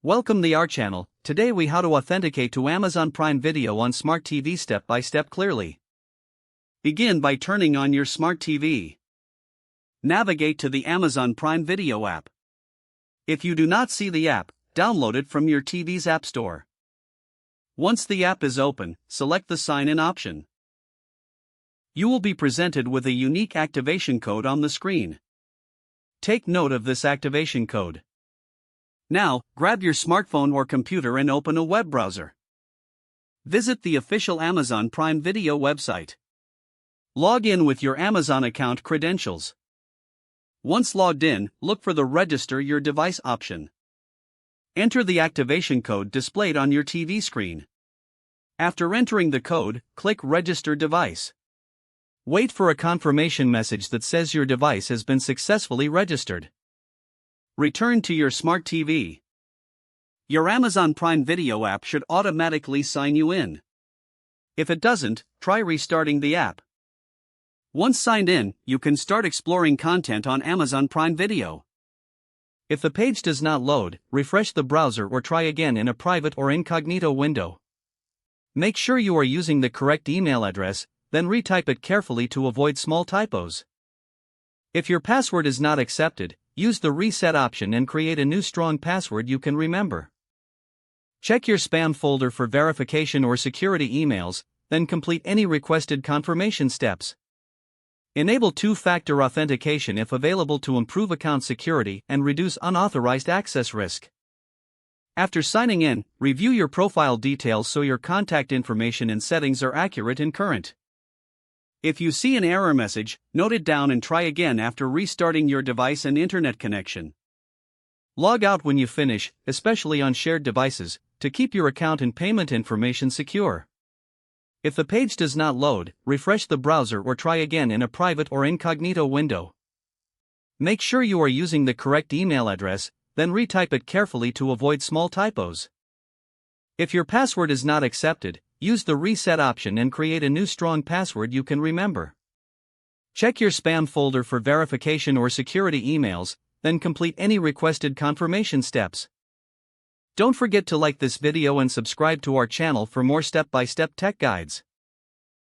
Welcome to our channel. Today we how to authenticate to Amazon Prime Video on Smart TV step by step clearly. Begin by turning on your Smart TV. Navigate to the Amazon Prime Video app. If you do not see the app, download it from your TV's App Store. Once the app is open, select the Sign In option. You will be presented with a unique activation code on the screen. Take note of this activation code. Now, grab your smartphone or computer and open a web browser. Visit the official Amazon Prime Video website. Log in with your Amazon account credentials. Once logged in, look for the Register Your Device option. Enter the activation code displayed on your TV screen. After entering the code, click Register Device. Wait for a confirmation message that says your device has been successfully registered. Return to your Smart TV. Your Amazon Prime Video app should automatically sign you in. If it doesn't, try restarting the app. Once signed in, you can start exploring content on Amazon Prime Video. If the page does not load, refresh the browser or try again in a private or incognito window. Make sure you are using the correct email address, then retype it carefully to avoid small typos. If your password is not accepted, use the reset option and create a new strong password you can remember. Check your spam folder for verification or security emails, then complete any requested confirmation steps. Enable two-factor authentication if available to improve account security and reduce unauthorized access risk. After signing in, review your profile details so your contact information and settings are accurate and current. If you see an error message, note it down and try again after restarting your device and internet connection. Log out when you finish, especially on shared devices, to keep your account and payment information secure. If the page does not load, refresh the browser or try again in a private or incognito window. Make sure you are using the correct email address, then retype it carefully to avoid small typos. If your password is not accepted, use the reset option and create a new strong password you can remember. Check your spam folder for verification or security emails, then complete any requested confirmation steps. Don't forget to like this video and subscribe to our channel for more step-by-step tech guides.